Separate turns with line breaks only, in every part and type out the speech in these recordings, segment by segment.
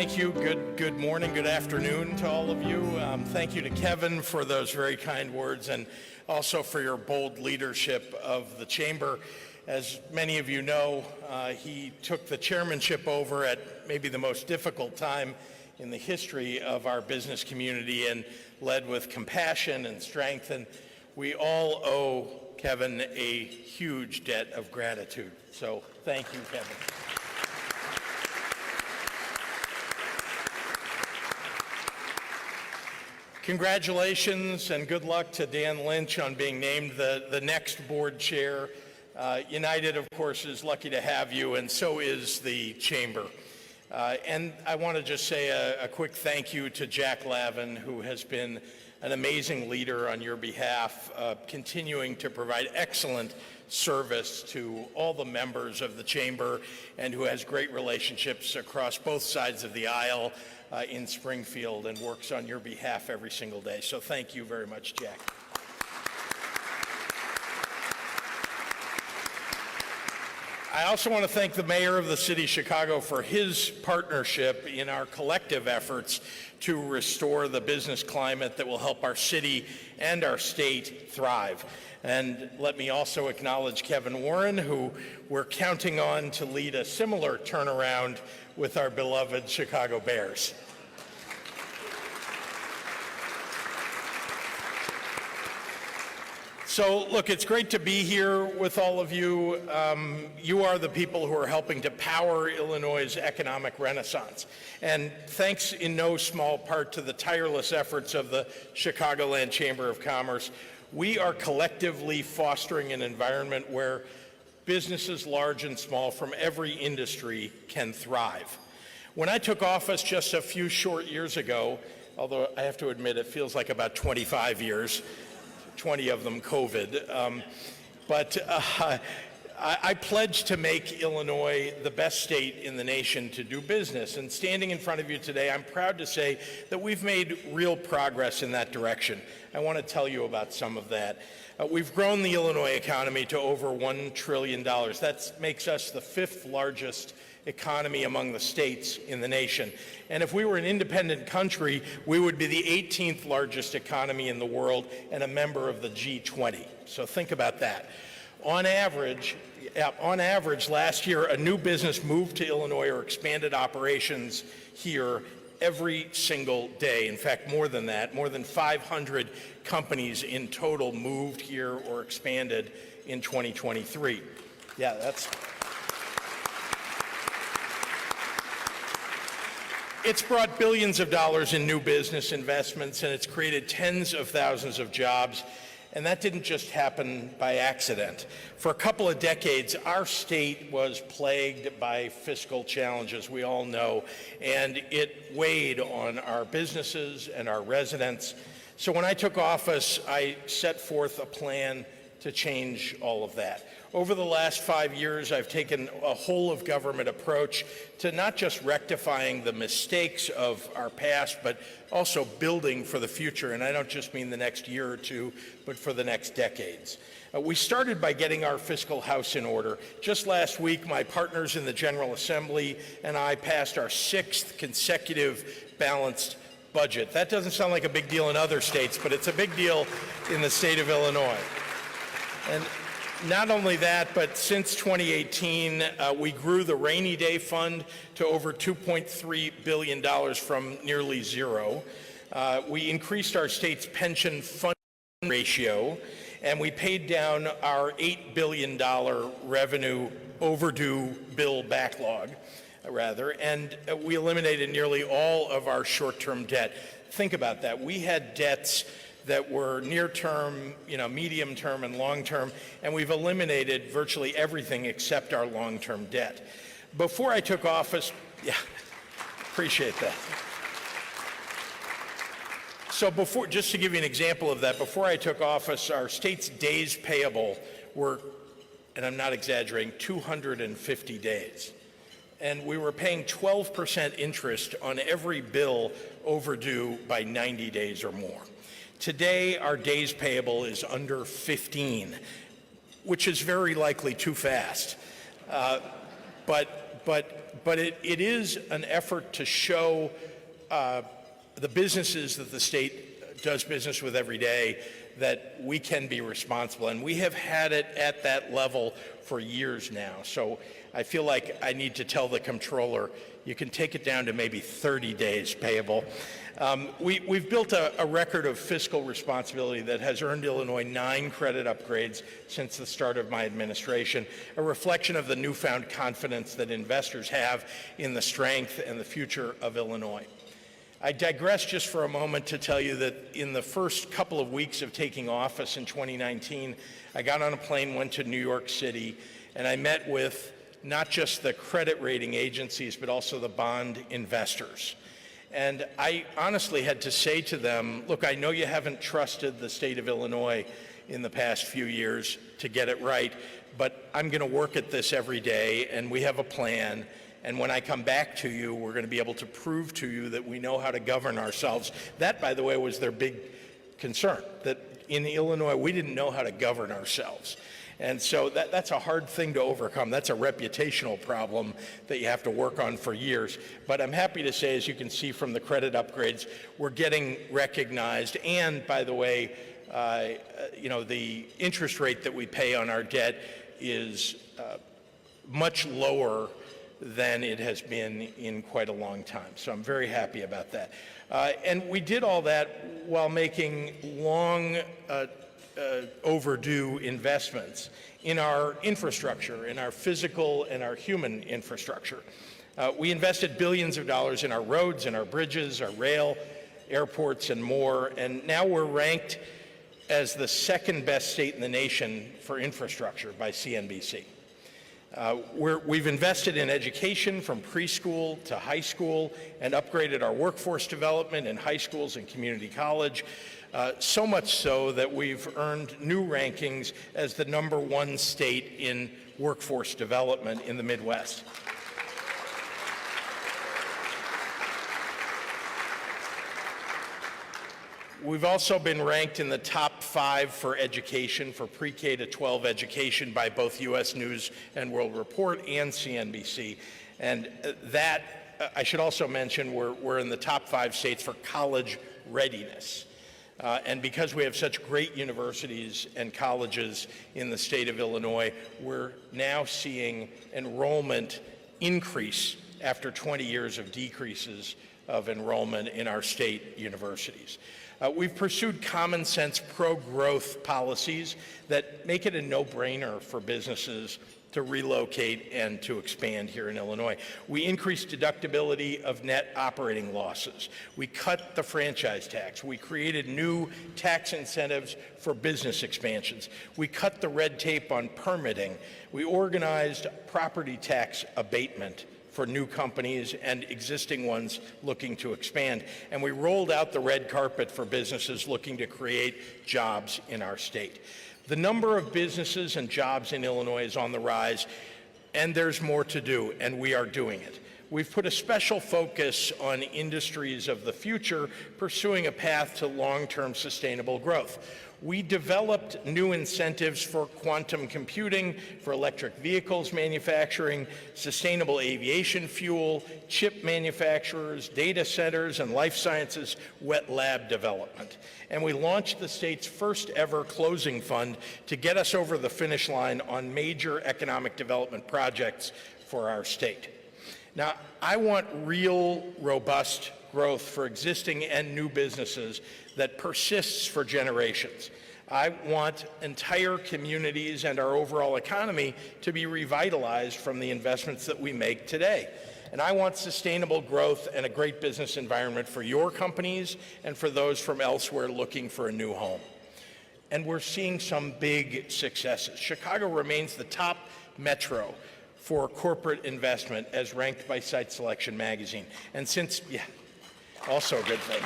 thank you. Good morning, good afternoon to all of you. Thank you to Kevin for those very kind words and also for your bold leadership of the Chamber. As many of you know, he took the chairmanship over at maybe the most difficult time in the history of our business community and led with compassion and strength. And we all owe Kevin a huge debt of gratitude. So thank you, Kevin. Congratulations and good luck to Dan Lynch on being named the next board chair. United, of course, is lucky to have you, and so is the Chamber. And I want to just say a quick thank you to Jack Lavin, who has been an amazing leader on your behalf, continuing to provide excellent service to all the members of the Chamber and who has great relationships across both sides of the aisle in Springfield and works on your behalf every single day. So thank you very much, Jack. I also want to thank the mayor of the city of Chicago for his partnership in our collective efforts to restore the business climate that will help our city and our state thrive. And let me also acknowledge Kevin Warren, who we're counting on to lead a similar turnaround with our beloved Chicago Bears. So, look, it's great to be here with all of you. You are the people who are helping to power Illinois' economic renaissance. And thanks in no small part to the tireless efforts of the Chicagoland Chamber of Commerce, we are collectively fostering an environment where businesses large and small from every industry can thrive. When I took office just a few short years ago, although I have to admit it feels like about 25 years, 20 of them COVID, I pledged to make Illinois the best state in the nation to do business. And standing in front of you today, I'm proud to say that we've made real progress in that direction. I want to tell you about some of that. We've grown the Illinois economy to over $1 trillion. That makes us the fifth largest economy among the states in the nation. And if we were an independent country, we would be the 18th largest economy in the world and a member of the G20. So think about that. On average, last year, a new business moved to Illinois or expanded operations here every single day. In fact, more than that, more than 500 companies in total moved here or expanded in 2023. Yeah, It's brought billions of dollars in new business investments, and it's created tens of thousands of jobs. And that didn't just happen by accident. For a couple of decades, our state was plagued by fiscal challenges, we all know, and it weighed on our businesses and our residents. So when I took office, I set forth a plan to change all of that. Over the last 5 years, I've taken a whole-of-government approach to not just rectifying the mistakes of our past, but also building for the future. And I don't just mean the next year or two, but for the next decades. We started by getting our fiscal house in order. Just last week, my partners in the General Assembly and I passed our 6th consecutive balanced budget. That doesn't sound like a big deal in other states, but it's a big deal in the state of Illinois. And not only that, but since 2018, we grew the rainy day fund to over $2.3 billion from nearly zero. We increased our state's pension fund ratio, and we paid down our $8 billion revenue overdue bill backlog, and we eliminated nearly all of our short-term debt. Think about that. We had debts that were near-term, medium-term, and long-term, and we've eliminated virtually everything except our long-term debt. Before I took office, appreciate that. So just to give you an example of that, before I took office, our state's days payable were, and I'm not exaggerating, 250 days. And we were paying 12% interest on every bill overdue by 90 days or more. Today, our days payable is under 15, which is very likely too fast. But but it is an effort to show the businesses that the state does business with every day that we can be responsible. And we have had it at that level for years now. So I feel like I need to tell the comptroller, you can take it down to maybe 30 days payable. We've built a record of fiscal responsibility that has earned Illinois 9 credit upgrades since the start of my administration, a reflection of the newfound confidence that investors have in the strength and the future of Illinois. I digress just for a moment to tell you that in the first couple of weeks of taking office in 2019, I got on a plane, went to New York City, and I met with not just the credit rating agencies, but also the bond investors. And I honestly had to say to them, look, I know you haven't trusted the state of Illinois in the past few years to get it right, but I'm going to work at this every day, and we have a plan. And when I come back to you, we're going to be able to prove to you that we know how to govern ourselves. That, by the way, was their big concern, that in Illinois, we didn't know how to govern ourselves. And so that's a hard thing to overcome. That's a reputational problem that you have to work on for years. But I'm happy to say, as you can see from the credit upgrades, we're getting recognized. And by the way, the interest rate that we pay on our debt is much lower than it has been in quite a long time. So I'm very happy about that. And we did all that while making long overdue investments in our infrastructure, in our physical and our human infrastructure. We invested billions of dollars in our roads, in our bridges, our rail, airports, and more. And now we're ranked as the second best state in the nation for infrastructure by CNBC. We've invested in education from preschool to high school and upgraded our workforce development in high schools and community college, so much so that we've earned new rankings as the #1 state in workforce development in the Midwest. We've also been ranked in the top 5 for education, for pre-K to 12 education by both U.S. News and World Report and CNBC. And that, I should also mention, we're in the top 5 states for college readiness. And because we have such great universities and colleges in the state of Illinois, we're now seeing enrollment increase after 20 years of decreases of enrollment in our state universities. We've pursued common sense pro-growth policies that make it a no-brainer for businesses to relocate and to expand here in Illinois. We increased deductibility of net operating losses. We cut the franchise tax. We created new tax incentives for business expansions. We cut the red tape on permitting. We organized property tax abatement for new companies and existing ones looking to expand. And we rolled out the red carpet for businesses looking to create jobs in our state. The number of businesses and jobs in Illinois is on the rise, and there's more to do, and we are doing it. We've put a special focus on industries of the future, pursuing a path to long-term sustainable growth. We developed new incentives for quantum computing, for electric vehicles manufacturing, sustainable aviation fuel, chip manufacturers, data centers, and life sciences wet lab development. And we launched the state's first ever closing fund to get us over the finish line on major economic development projects for our state. Now, I want real, robust growth for existing and new businesses that persists for generations. I want entire communities and our overall economy to be revitalized from the investments that we make today. And I want sustainable growth and a great business environment for your companies and for those from elsewhere looking for a new home. And we're seeing some big successes. Chicago remains the top metro for corporate investment as ranked by Site Selection magazine. And since, also a good thing.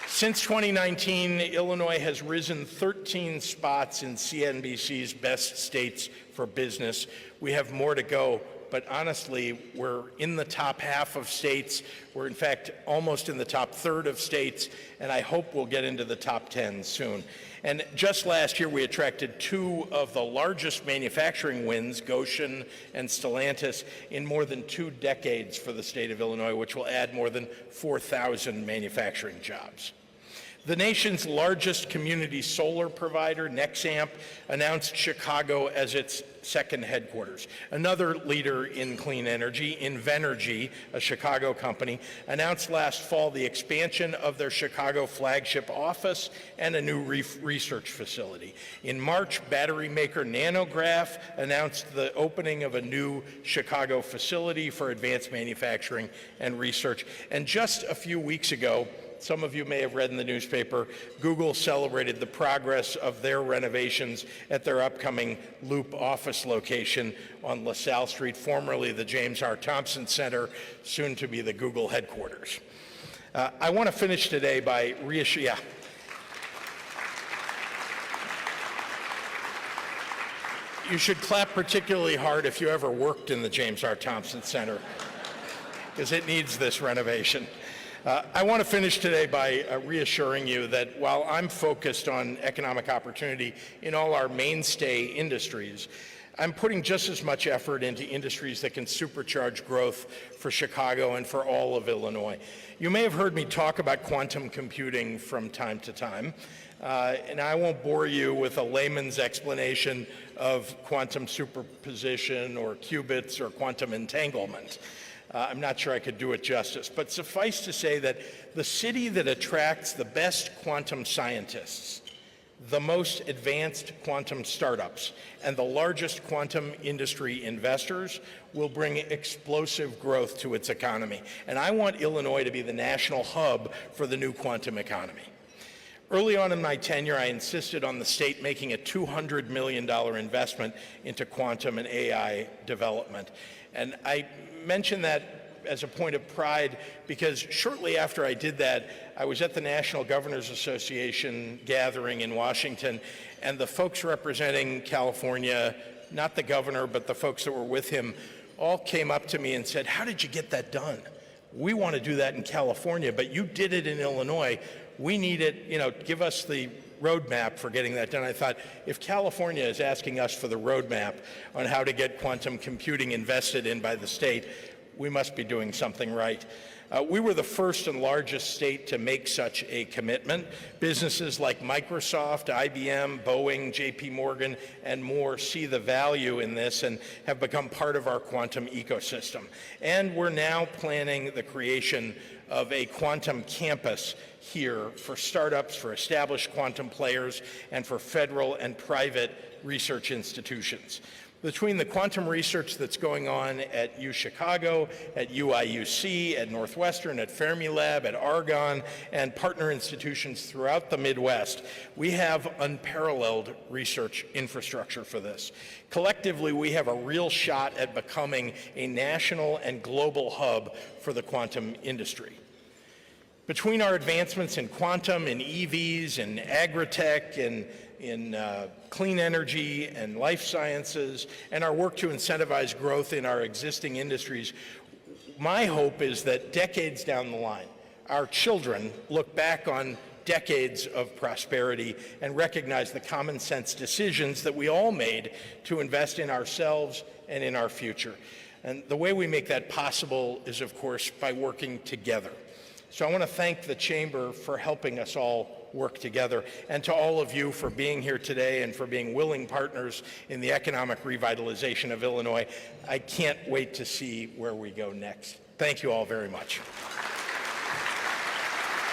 Since 2019, Illinois has risen 13 spots in CNBC's Best States for Business. We have more to go, but honestly, we're in the top half of states. We're in fact almost in the top third of states, and I hope we'll get into the top 10 soon. And just last year, we attracted two of the largest manufacturing wins, Goshen and Stellantis, in more than 2 decades for the state of Illinois, which will add more than 4,000 manufacturing jobs. The nation's largest community solar provider, Nexamp, announced Chicago as its second headquarters. Another leader in clean energy, Invenergy, a Chicago company, announced last fall the expansion of their Chicago flagship office and a new research facility. In March, battery maker Nanograph announced the opening of a new Chicago facility for advanced manufacturing and research. And just a few weeks ago, some of you may have read in the newspaper, Google celebrated the progress of their renovations at their upcoming Loop office location on LaSalle Street, formerly the James R. Thompson Center, soon to be the Google headquarters. I want to finish today by reassuring, You should clap particularly hard if you ever worked in the James R. Thompson Center, because it needs this renovation. I want to finish today by reassuring you that while I'm focused on economic opportunity in all our mainstay industries, I'm putting just as much effort into industries that can supercharge growth for Chicago and for all of Illinois. You may have heard me talk about quantum computing from time to time, and I won't bore you with a layman's explanation of quantum superposition or qubits or quantum entanglement. I'm not sure I could do it justice, but suffice to say that the city that attracts the best quantum scientists, the most advanced quantum startups, and the largest quantum industry investors will bring explosive growth to its economy. And I want Illinois to be the national hub for the new quantum economy. Early on in my tenure, I insisted on the state making a $200 million investment into quantum and AI development. And I mention that as a point of pride because shortly after I did that, I was at the National Governors Association gathering in Washington, and the folks representing California, not the governor, but the folks that were with him, all came up to me and said, "How did you get that done? We want to do that in California, but you did it in Illinois. We need it, give us the roadmap for getting that done." I thought, if California is asking us for the roadmap on how to get quantum computing invested in by the state, we must be doing something right. We were the first and largest state to make such a commitment. Businesses like Microsoft, IBM, Boeing, JP Morgan, and more see the value in this and have become part of our quantum ecosystem. And we're now planning the creation of a quantum campus here for startups, for established quantum players, and for federal and private research institutions. Between the quantum research that's going on at UChicago, at UIUC, at Northwestern, at Fermilab, at Argonne, and partner institutions throughout the Midwest, we have unparalleled research infrastructure for this. Collectively, we have a real shot at becoming a national and global hub for the quantum industry. Between our advancements in quantum, in EVs, in agritech, in clean energy and life sciences, and our work to incentivize growth in our existing industries, my hope is that decades down the line, our children look back on decades of prosperity and recognize the common sense decisions that we all made to invest in ourselves and in our future. And the way we make that possible is, of course, by working together. So I want to thank the Chamber for helping us all work together, and to all of you for being here today and for being willing partners in the economic revitalization of Illinois. I can't wait to see where we go next. Thank you all very much.